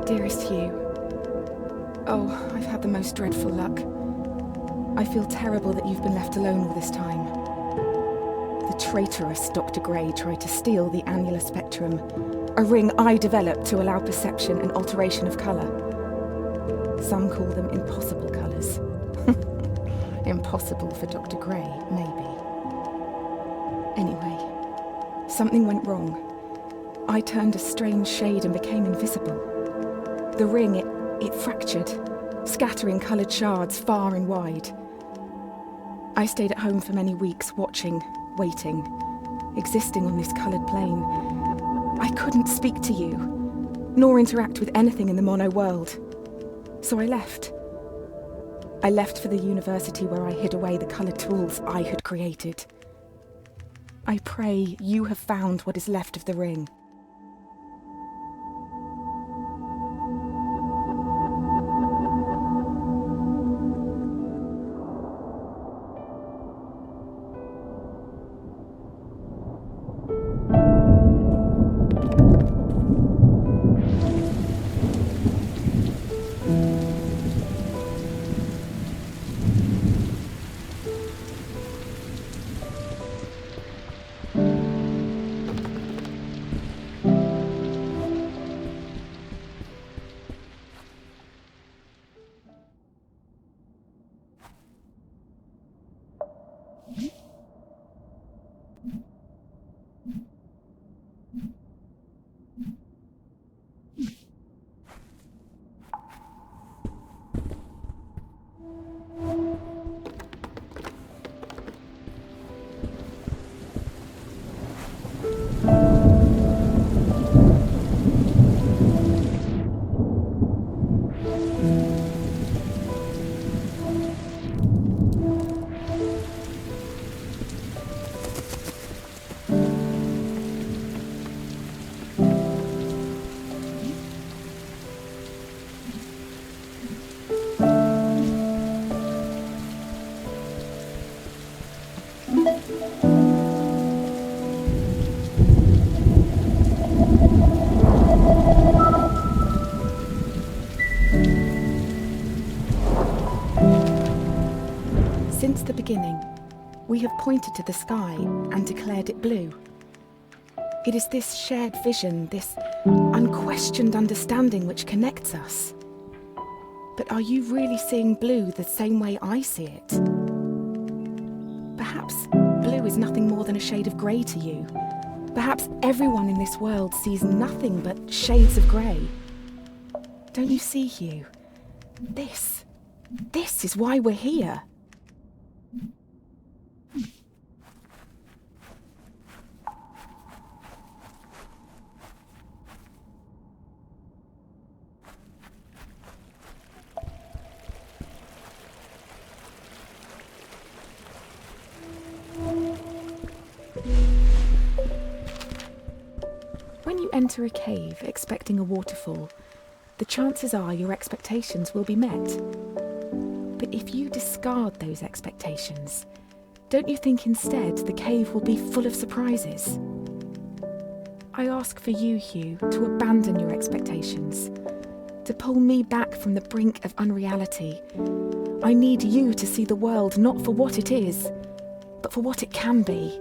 Dearest Hugh, oh, I've had the most dreadful luck. I feel terrible that you've been left alone all this time. The traitorous Dr. Gray tried to steal the annular spectrum, a ring I developed to allow perception and alteration of colour. Some call them impossible colours. Impossible for Dr. Gray, maybe. Anyway, something went wrong. I turned a strange shade and became invisible. The ring, it fractured, scattering coloured shards far and wide. I stayed at home for many weeks, watching, waiting, existing on this coloured plane. I couldn't speak to you, nor interact with anything in the mono world. So I left. I left for the university where I hid away the coloured tools I had created. I pray you have found what is left of the ring. Since the beginning, we have pointed to the sky and declared it blue. It is this shared vision, this unquestioned understanding which connects us. But are you really seeing blue the same way I see it? Perhaps blue is nothing more than a shade of grey to you. Perhaps everyone in this world sees nothing but shades of grey. Don't you see, Hugh? This is why we're here. When you enter a cave expecting a waterfall, the chances are your expectations will be met. But if you discard those expectations, don't you think instead the cave will be full of surprises? I ask for you, Hugh, to abandon your expectations, to pull me back from the brink of unreality. I need you to see the world not for what it is, but for what it can be.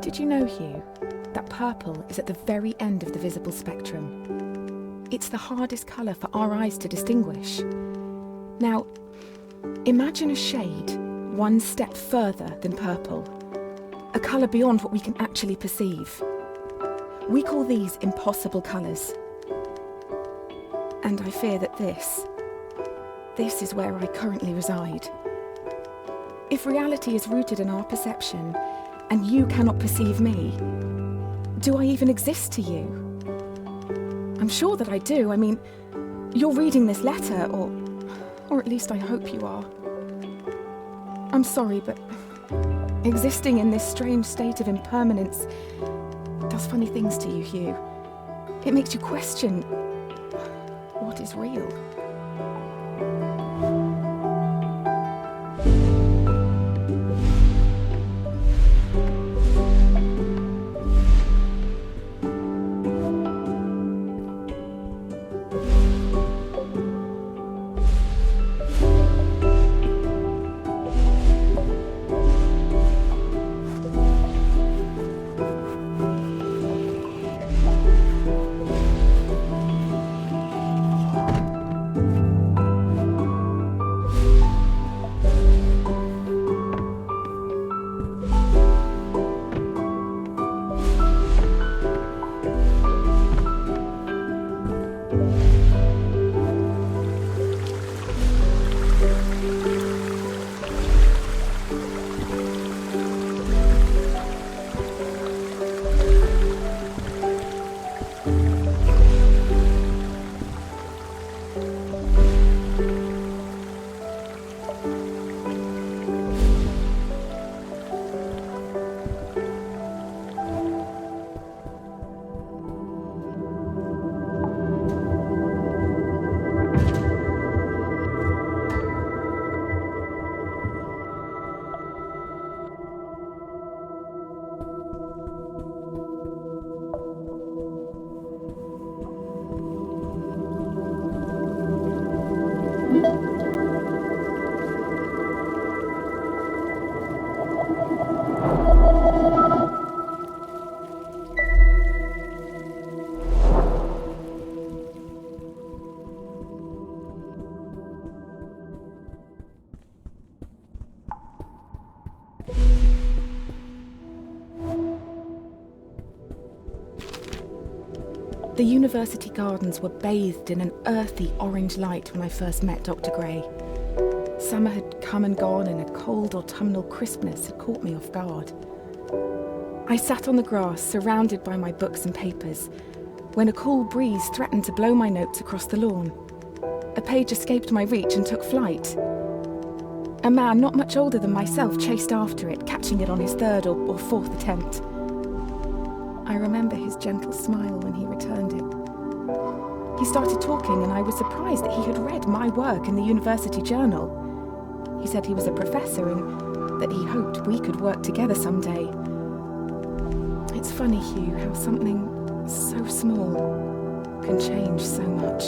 Did you know, Hugh, that purple is at the very end of the visible spectrum? It's the hardest colour for our eyes to distinguish. Now, imagine a shade one step further than purple, a colour beyond what we can actually perceive. We call these impossible colours. And I fear that this is where I currently reside. If reality is rooted in our perception, and you cannot perceive me, do I even exist to you? I'm sure that I do. I mean, you're reading this letter, or at least I hope you are. I'm sorry, but existing in this strange state of impermanence does funny things to you, Hugh. It makes you question what is real. The university gardens were bathed in an earthy orange light when I first met Dr. Gray. Summer had come and gone and a cold autumnal crispness had caught me off guard. I sat on the grass, surrounded by my books and papers, when a cool breeze threatened to blow my notes across the lawn. A page escaped my reach and took flight. A man not much older than myself chased after it, catching it on his third or fourth attempt. I remember his gentle smile when he returned it. He started talking and I was surprised that he had read my work in the university journal. He said he was a professor and that he hoped we could work together someday. It's funny, Hugh, how something so small can change so much.